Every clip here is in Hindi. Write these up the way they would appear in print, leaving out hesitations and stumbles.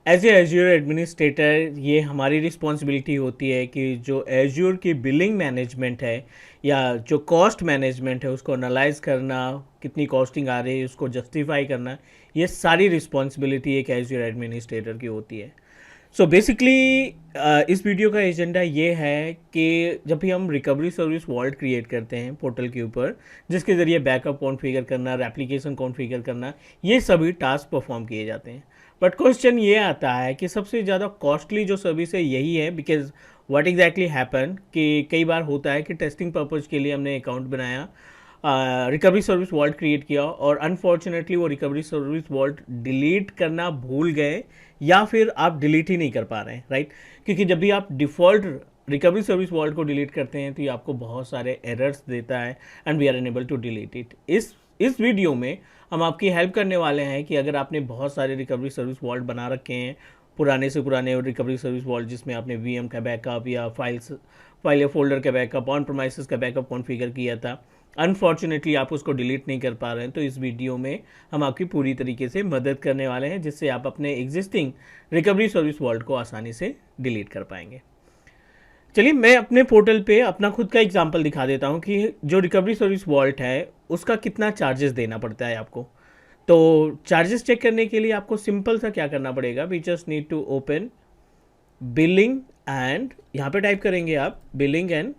एज ए एज्योर एडमिनिस्ट्रेटर ये हमारी रिस्पॉन्सिबिलिटी होती है कि जो एज्योर की बिलिंग मैनेजमेंट है या जो कॉस्ट मैनेजमेंट है उसको एनालाइज करना, कितनी कॉस्टिंग आ रही है उसको जस्टिफाई करना, ये सारी रिस्पॉन्सिबिलिटी एक एज्योर एडमिनिस्ट्रेटर की होती है। सो बेसिकली इस वीडियो का एजेंडा ये है कि जब भी हम रिकवरी सर्विस वॉल्ट क्रिएट करते हैं पोर्टल के ऊपर, जिसके ज़रिए बैकअप कॉन्फ़िगर करना, एप्लीकेशन कॉन्फ़िगर करना, ये सभी टास्क परफॉर्म किए जाते हैं। बट क्वेश्चन ये आता है कि सबसे ज़्यादा कॉस्टली जो सर्विस है यही है, बिकॉज व्हाट एग्जैक्टली हैपन कि कई बार होता है कि टेस्टिंग पर्पज़ के लिए हमने अकाउंट बनाया, रिकवरी सर्विस वॉल्ट क्रिएट किया और अनफॉर्चुनेटली वो रिकवरी सर्विस वॉल्ट डिलीट करना भूल गए या फिर आप डिलीट ही नहीं कर पा रहे हैं, राइट। क्योंकि जब भी आप डिफ़ॉल्ट रिकवरी सर्विस वॉल्ट को डिलीट करते हैं तो ये आपको बहुत सारे एरर्स देता है and we are unable to delete it. इस वीडियो में हम आपकी हेल्प करने वाले हैं कि अगर आपने बहुत सारे रिकवरी सर्विस वॉल्ट बना रखे हैं, पुराने से पुराने रिकवरी सर्विस वॉल्ट जिसमें आपने वीएम का बैकअप या फाइल या फोल्डर का बैकअप, ऑन प्रोमाइसेस का बैकअप कॉन्फ़िगर किया था, अनफॉर्चुनेटली आप उसको डिलीट नहीं कर पा रहे हैं, तो इस वीडियो में हम आपकी पूरी तरीके से मदद करने वाले हैं जिससे आप अपने एग्जिस्टिंग रिकवरी सर्विस वॉल्ट को आसानी से डिलीट कर पाएंगे। चलिए मैं अपने पोर्टल पे अपना खुद का एग्जांपल दिखा देता हूँ कि जो रिकवरी सर्विस वॉल्ट है उसका कितना चार्जेस देना पड़ता है आपको। तो चार्जेस चेक करने के लिए आपको सिंपल सा क्या करना पड़ेगा, we just need to open billing and यहाँ पे टाइप करेंगे आप billing and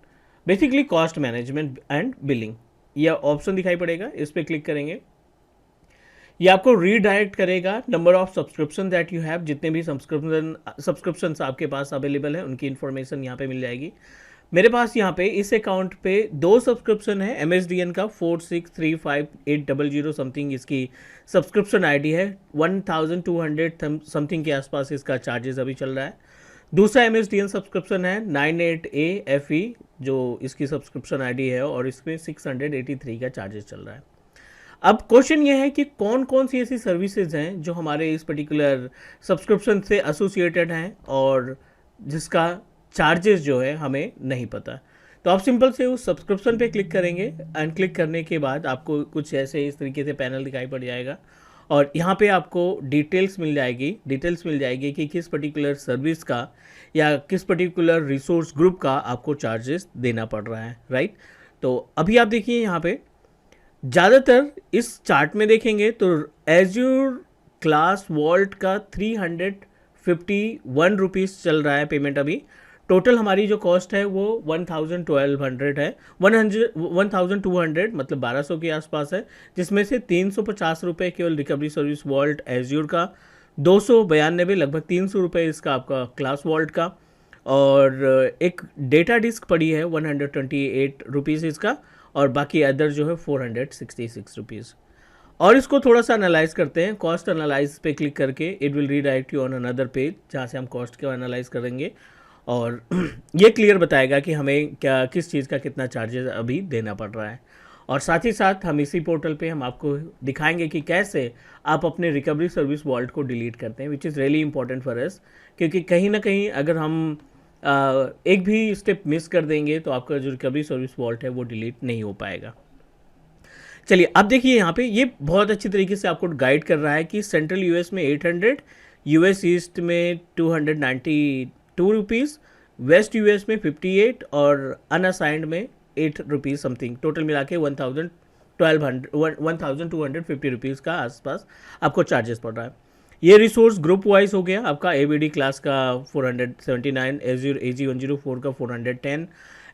basically cost management and billing, यह ऑप्शन दिखाई पड़ेगा, इस पर क्लिक करेंगे। ये आपको रीडायरेक्ट करेगा number of subscription that you have, जितने भी सब्सक्रिप्शन आपके पास अवेलेबल है उनकी इन्फॉर्मेशन यहाँ पे मिल जाएगी। मेरे पास यहाँ पे इस अकाउंट पे 2 सब्सक्रिप्शन है, MSDN का 4635800 समथिंग इसकी सब्सक्रिप्शन आईडी है, 1200 समथिंग के आसपास इसका चार्जेस अभी चल रहा है। दूसरा MSDN सब्सक्रिप्शन है 98AFE जो इसकी सब्सक्रिप्शन आईडी है और इसमें 683 का चार्जेस चल रहा है। अब क्वेश्चन ये है कि कौन कौन सी ऐसी सर्विसेज हैं जो हमारे इस पर्टिकुलर सब्सक्रिप्शन से एसोसिएटेड हैं और जिसका चार्जेस जो है हमें नहीं पता। तो आप सिंपल से उस सब्सक्रिप्शन पे क्लिक करेंगे एंड क्लिक करने के बाद आपको कुछ ऐसे इस तरीके से पैनल दिखाई पड़ जाएगा और यहाँ पे आपको डिटेल्स मिल जाएगी कि किस पर्टिकुलर सर्विस का या किस पर्टिकुलर रिसोर्स ग्रुप का आपको चार्जेस देना पड़ रहा है, राइट। तो अभी आप देखिए यहाँ पे ज़्यादातर इस चार्ट में देखेंगे तो एज्योर क्लास वॉल्ट का 351 रुपीज़ चल रहा है पेमेंट अभी। टोटल हमारी जो कॉस्ट है वो 1200 है, 1200 मतलब 1200 के आसपास है, जिसमें से 350 रुपये केवल रिकवरी सर्विस वॉल्ट एज्योर का, 292 लगभग 300 रुपये इसका आपका क्लास वॉल्ट का, और एक डेटा डिस्क पड़ी है 128 रुपीज़ इसका, और बाकी अदर जो है 466 रुपीज़। और इसको थोड़ा सा एनालाइज करते हैं, कॉस्ट एनालाइज पे क्लिक करके it will redirect you on another page जहाँ से हम कॉस्ट को एनालाइज करेंगे और ये क्लियर बताएगा कि हमें क्या किस चीज़ का कितना चार्जेस अभी देना पड़ रहा है। और साथ ही साथ हम इसी पोर्टल पे हम आपको दिखाएंगे कि कैसे आप अपने रिकवरी सर्विस वॉल्ट को डिलीट करते हैं, which is really important for us, क्योंकि कहीं ना कहीं अगर हम एक भी स्टेप मिस कर देंगे तो आपका जो रिकवरी सर्विस वॉल्ट है वो डिलीट नहीं हो पाएगा। चलिए अब देखिए यहाँ पे ये बहुत अच्छी तरीके से आपको गाइड कर रहा है कि सेंट्रल यूएस में 800, यूएस ईस्ट में 292 रुपीज़, वेस्ट यूएस में 58 और अनअसाइंड में 8 रुपीज़ समथिंग, टोटल मिला के 1250 रुपीज़ का आसपास आपको चार्जेस पड़ रहा है। ये रिसोर्स ग्रुप वाइज हो गया आपका, AVD क्लास का 479, एज्योर AG 104 का 410,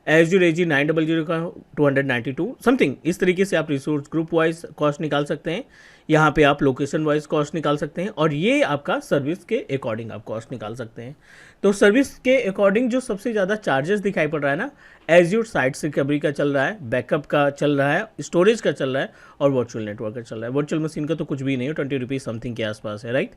एज्योर AG 900 का 292 समथिंग। इस तरीके से आप रिसोर्स ग्रुप वाइज कॉस्ट निकाल सकते हैं, यहाँ पे आप लोकेशन वाइज कॉस्ट निकाल सकते हैं और ये आपका सर्विस के अकॉर्डिंग आप कॉस्ट निकाल सकते हैं। तो सर्विस के अकॉर्डिंग जो सबसे ज़्यादा चार्जेस दिखाई पड़ रहा है ना, एज्योर साइट्स रिकवरी का चल रहा है, बैकअप का चल रहा है, स्टोरेज का चल रहा है और वर्चुअल नेटवर्क का चल रहा है। वर्चुअल मशीन का तो कुछ भी नहीं है, 20 रुपीज़ समथिंग के आसपास है, राइट।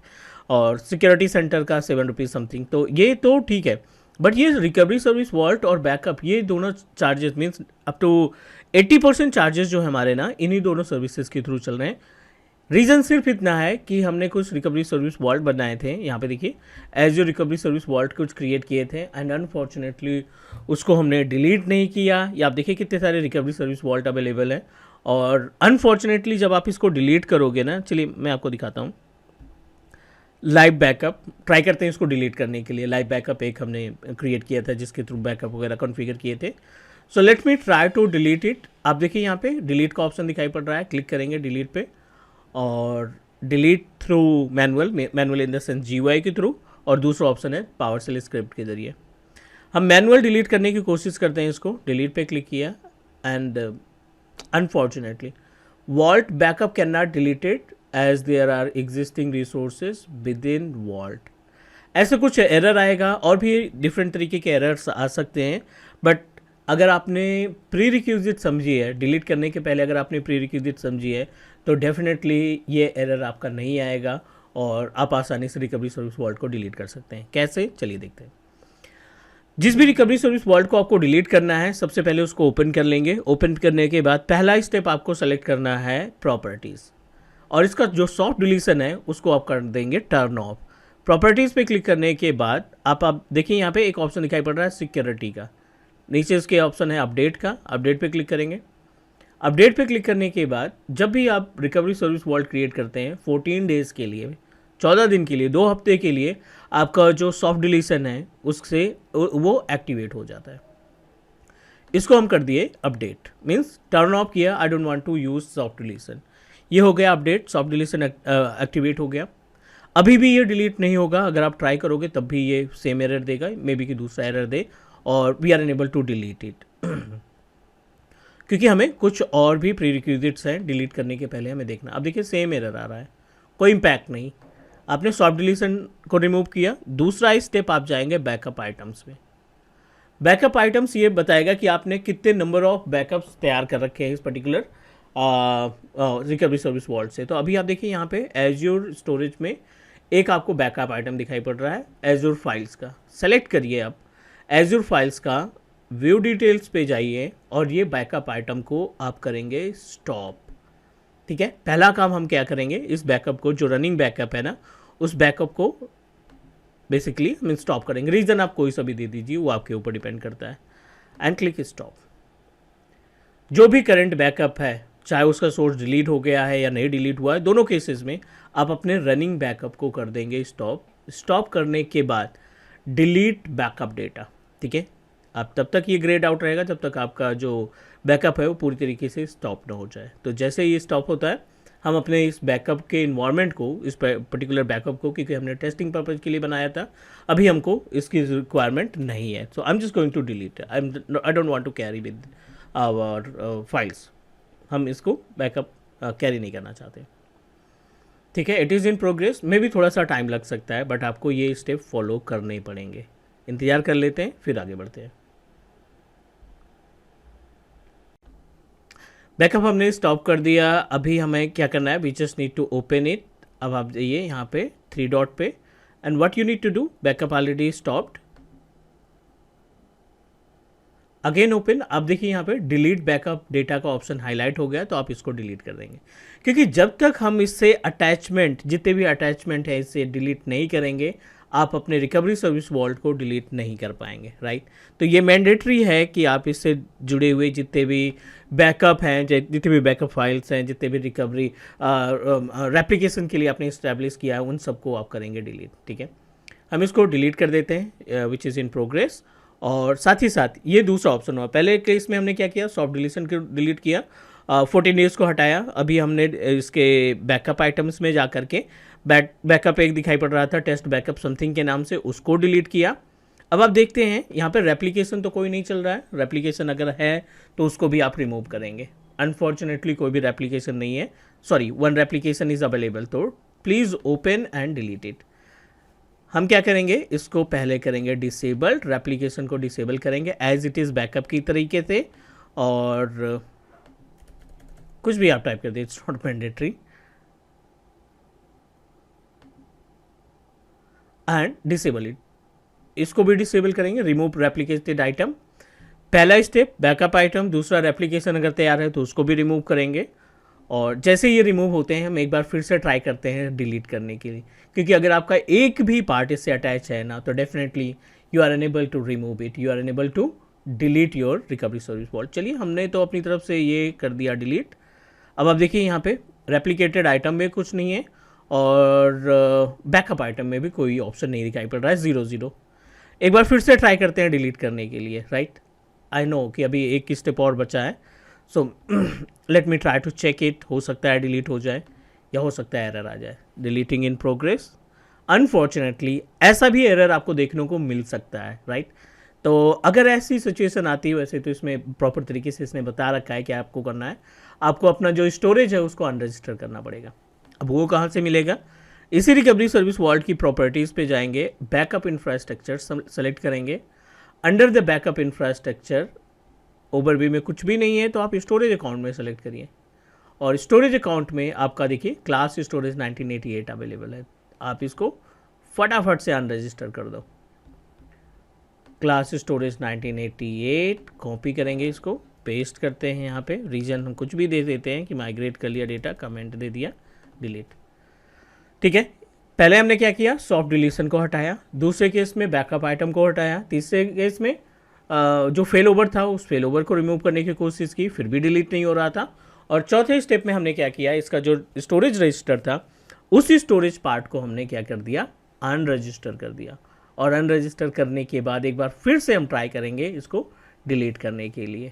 और सिक्योरिटी सेंटर का 7 रुपीज़ समथिंग, तो ये तो ठीक है। बट ये रिकवरी सर्विस वॉल्ट और बैकअप ये दोनों charges means up to 80% charges जो है हमारे ना इन्हीं दोनों सर्विसेज के थ्रू चल रहे हैं। रीज़न सिर्फ इतना है कि हमने कुछ रिकवरी सर्विस वॉल्ट बनाए थे, यहाँ पे देखिए एज्योर रिकवरी सर्विस वॉल्ट कुछ क्रिएट किए थे एंड अनफॉर्चुनेटली उसको हमने डिलीट नहीं किया। या आप देखिए कितने सारे रिकवरी सर्विस वॉल्ट अवेलेबल है और अनफॉर्चुनेटली जब आप इसको डिलीट करोगे ना, चलिए मैं आपको दिखाता हूँ, लाइव बैकअप ट्राई करते हैं इसको डिलीट करने के लिए। लाइव बैकअप एक हमने क्रिएट किया था जिसके थ्रू बैकअप वगैरह कॉन्फ़िगर किए थे। So let me try to delete it. आप देखिए यहाँ पे डिलीट का ऑप्शन दिखाई पड़ रहा है, क्लिक करेंगे डिलीट पे, और delete through manual in the sense GUI के थ्रू, और दूसरा ऑप्शन है पावरशेल स्क्रिप्ट के जरिए। हम मैनुअल डिलीट करने की कोशिश करते हैं, इसको डिलीट पे क्लिक किया and unfortunately vault backup can not deleted as there are existing resources within vault. ऐसे कुछ एरर आएगा, और भी डिफरेंट तरीके के एरर्स आ सकते हैं, बट अगर आपने प्री रिक्विजिट समझी है, डिलीट करने के पहले अगर आपने प्री रिक्विजिट समझी है, तो डेफिनेटली ये एरर आपका नहीं आएगा और आप आसानी से रिकवरी सर्विस वॉल्ट को डिलीट कर सकते हैं। कैसे, चलिए देखते हैं। जिस भी रिकवरी सर्विस वॉल्ट को आपको डिलीट करना है, सबसे पहले उसको ओपन कर लेंगे। ओपन करने के बाद पहला स्टेप आपको सेलेक्ट करना है प्रॉपर्टीज़, और इसका जो सॉफ्ट डिलीशन है उसको आप कर देंगे टर्न ऑफ। प्रॉपर्टीज़ पे क्लिक करने के बाद आप देखिए यहाँ पे एक ऑप्शन दिखाई पड़ रहा है सिक्योरिटी का, नीचे इसके ऑप्शन है अपडेट का, अपडेट पे क्लिक करेंगे। अपडेट पे क्लिक करने के बाद जब भी आप रिकवरी सर्विस वॉल्ट क्रिएट करते हैं 14 डेज़ के लिए, 14 दिन के लिए, 2 हफ्ते के लिए आपका जो सॉफ्ट डिलीशन है उससे वो एक्टिवेट हो जाता है। इसको हम कर दिए अपडेट, मीन्स टर्न ऑफ किया, I don't want to use soft deletion. ये हो गया अपडेट, सॉफ्ट डिलीशन एक्टिवेट हो गया। अभी भी ये डिलीट नहीं होगा, अगर आप ट्राई करोगे तब भी ये सेम एरर देगा, मे बी कि दूसरा एरर दे, और we are unable to delete it क्योंकि हमें कुछ और भी प्री रिक्विजिट्स हैं डिलीट करने के पहले हमें देखना। अब देखिए सेम एरर आ रहा है, कोई इम्पैक्ट नहीं, आपने सॉफ्ट डिलीशन को रिमूव किया। दूसरा स्टेप आप जाएंगे बैकअप आइटम्स में। बैकअप आइटम्स ये बताएगा कि आपने कितने नंबर ऑफ बैकअप्स तैयार कर रखे हैं इस पर्टिकुलर रिकवरी सर्विस वॉल्ट से। तो अभी आप देखिए यहाँ पे एज्योर स्टोरेज में एक आपको बैकअप आइटम दिखाई पड़ रहा है एज्योर फाइल्स का। सेलेक्ट करिए आप एज्योर फाइल्स का, व्यू डिटेल्स पे जाइए और ये बैकअप आइटम को आप करेंगे स्टॉप। ठीक है, पहला काम हम क्या करेंगे, इस बैकअप को, जो रनिंग बैकअप है ना, उस बैकअप को बेसिकली हम स्टॉप करेंगे। रीज़न आप कोई सा भी दे दीजिए, वो आपके ऊपर डिपेंड करता है। And click stop. जो भी करंट बैकअप है, चाहे उसका सोर्स डिलीट हो गया है या नहीं डिलीट हुआ है, दोनों केसेस में आप अपने रनिंग बैकअप को कर देंगे स्टॉप। स्टॉप करने के बाद डिलीट बैकअप डेटा। ठीक है, आप तब तक ये ग्रेड आउट रहेगा जब तक आपका जो बैकअप है वो पूरी तरीके से स्टॉप ना हो जाए। तो जैसे ये स्टॉप होता है, हम अपने इस बैकअप के इन्वायरमेंट को, इस पर्टिकुलर बैकअप को, क्योंकि हमने टेस्टिंग पर्पज़ के लिए बनाया था, अभी हमको इसकी रिक्वायरमेंट नहीं है। So I am just going to delete, I don't want to carry with our files. हम इसको बैकअप कैरी नहीं करना चाहते। ठीक है, इट इज़ इन प्रोग्रेस, मे भी थोड़ा सा टाइम लग सकता है, बट आपको ये स्टेप फॉलो करने पड़ेंगे। इंतज़ार कर लेते हैं, फिर आगे बढ़ते हैं। बैकअप हमने स्टॉप कर दिया, अभी हमें क्या करना है, we just need to open it. अब आप जाइए यहाँ पे 3 डॉट पे, and what you need to do, backup already stopped, again open. आप देखिए यहाँ पे डिलीट बैकअप डेटा का ऑप्शन हाईलाइट हो गया, तो आप इसको डिलीट कर देंगे, क्योंकि जब तक हम इससे अटैचमेंट, जितने भी अटैचमेंट है, इससे डिलीट नहीं करेंगे, आप अपने रिकवरी सर्विस वॉल्ट को डिलीट नहीं कर पाएंगे। राइट, तो ये मैंडेटरी है कि आप इससे जुड़े हुए जितने भी बैकअप हैं, जितने भी बैकअप फाइल्स हैं, जितने भी रिकवरी रेप्लिकेशन के लिए आपने इस्टेब्लिश किया है, उन सबको आप करेंगे डिलीट। ठीक है, हम इसको डिलीट कर देते हैं, विच इज़ इन प्रोग्रेस। और साथ ही साथ ये दूसरा ऑप्शन हुआ, पहले केस में हमने क्या किया, सॉफ्ट डिलीशन को डिलीट किया, 14 डेज को हटाया। अभी हमने इसके बैकअप आइटम्स में जा करके बैकअप एक दिखाई पड़ रहा था टेस्ट बैकअप समथिंग के नाम से, उसको डिलीट किया। अब आप देखते हैं यहाँ पे रेप्लिकेशन तो कोई नहीं चल रहा है, रेप्लिकेशन अगर है तो उसको भी आप रिमूव करेंगे। अनफॉर्चुनेटली कोई भी रेप्लिकेशन नहीं है, सॉरी, 1 रेप्लिकेशन इज अवेलेबल, तो please open and delete it. हम क्या करेंगे, इसको पहले करेंगे डिसेबल्ड, रेप्लिकेशन को डिसेबल करेंगे एज इट इज़ बैकअप की तरीके से, और कुछ भी आप टाइप कर दिए, it's not mandatory, and disable it. इसको भी डिसेबल करेंगे, रिमूव रेप्लिकेटेड आइटम। पहला स्टेप बैकअप आइटम, दूसरा रेप्लिकेशन अगर तैयार है तो उसको भी रिमूव करेंगे। और जैसे ये रिमूव होते हैं, हम एक बार फिर से ट्राई करते हैं डिलीट करने के लिए, क्योंकि अगर आपका एक भी पार्ट इससे अटैच है ना, तो definitely you are unable to remove it, you are unable to delete your recovery service vault. चलिए, हमने तो अपनी तरफ से ये कर दिया डिलीट। अब आप देखिए यहाँ पे रेप्लिकेटेड आइटम में कुछ नहीं है, और बैकअप आइटम में भी कोई ऑप्शन नहीं दिखाई पड़ रहा है, 0 एक बार फिर से ट्राई करते हैं डिलीट करने के लिए, राइट। आई नो कि अभी एक स्टेप और बचा है, so let me try to check it. हो सकता है डिलीट हो जाए या हो सकता है एरर आ जाए। Deleting in progress. अनफॉर्चुनेटली ऐसा भी एरर आपको देखने को मिल सकता है, राइट। तो अगर ऐसी सिचुएशन आती है, वैसे तो इसमें प्रॉपर तरीके से इसने बता रखा है कि आपको करना है, आपको अपना जो स्टोरेज है उसको अनरजिस्टर करना पड़ेगा। अब वो कहाँ से मिलेगा? इसी रिकवरी सर्विस वॉल्ट की प्रॉपर्टीज़ पे जाएंगे, बैकअप इंफ्रास्ट्रक्चर सेलेक्ट करेंगे। Under the backup infrastructure overview में कुछ भी नहीं है तो आप स्टोरेज अकाउंट में सेलेक्ट करिए, और स्टोरेज अकाउंट में आपका देखिए क्लास स्टोरेज 1988 अवेलेबल है। आप इसको फटाफट से अनरजिस्टर कर दो। क्लास स्टोरेज 1988 कॉपी करेंगे, इसको पेस्ट करते हैं यहाँ पे। रीजन हम कुछ भी दे देते हैं कि माइग्रेट कर लिया डेटा, कमेंट दे दिया, डिलीट। ठीक है, पहले हमने क्या किया? सॉफ्ट डिलीशन को हटाया। दूसरे केस में बैकअप आइटम को हटाया। तीसरे केस में जो फेल ओवर था उस फेल ओवर को रिमूव करने की कोशिश की, फिर भी डिलीट नहीं हो रहा था। और चौथे स्टेप में हमने क्या किया? इसका जो स्टोरेज रजिस्टर था उस स्टोरेज पार्ट को हमने क्या कर दिया? अनरजिस्टर कर दिया। और अनरजिस्टर करने के बाद एक बार फिर से हम ट्राई करेंगे इसको डिलीट करने के लिए।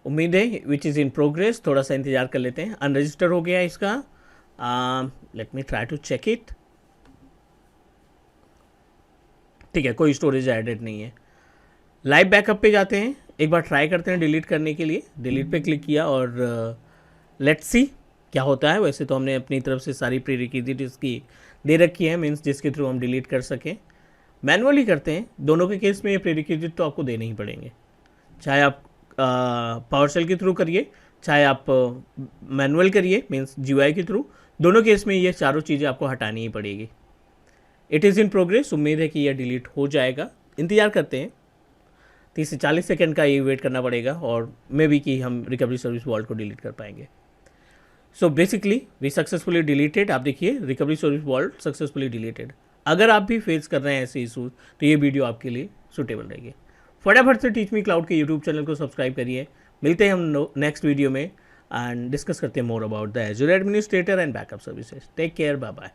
उम्मीद है विच इज़ इन प्रोग्रेस, थोड़ा सा इंतजार कर लेते हैं। अनरजिस्टर हो गया इसका। Let me try to check it. ठीक है, कोई स्टोरेज एडेड नहीं है। लाइव बैकअप पे जाते हैं, एक बार ट्राई करते हैं डिलीट करने के लिए। डिलीट पे क्लिक किया और लेट्स सी क्या होता है। वैसे तो हमने अपनी तरफ से सारी प्री रिक्विजिट इसकी दे रखी है, मीन्स जिसके थ्रू हम डिलीट कर सकें। मैनुअली करते हैं, दोनों के केस में ये प्री रिक्विजिट तो आपको देने ही पड़ेंगे, चाहे आप पावर शेल के थ्रू करिए, चाहे आप मैनुअल करिए मीन्स GUI के थ्रू। दोनों केस में ये चारों चीज़ें आपको हटानी ही पड़ेगी। It is in progress. उम्मीद है कि यह डिलीट हो जाएगा। इंतजार करते हैं, 30 से 40 सेकेंड का ये वेट करना पड़ेगा, और मे बी कि हम रिकवरी सर्विस वॉल्ट को डिलीट कर पाएंगे। So basically we successfully deleted. आप देखिए recovery service vault successfully deleted. अगर आप भी फेस कर रहे हैं ऐसे इशूज़ तो ये वीडियो आपके लिए सुटेबल रहेगी। फटाफट से टीच मी क्लाउड के यूट्यूब चैनल को सब्सक्राइब करिए। मिलते हैं हम नेक्स्ट वीडियो में एंड डिस्कस करते हैं more about the Azure administrator and backup services. Take care, bye bye.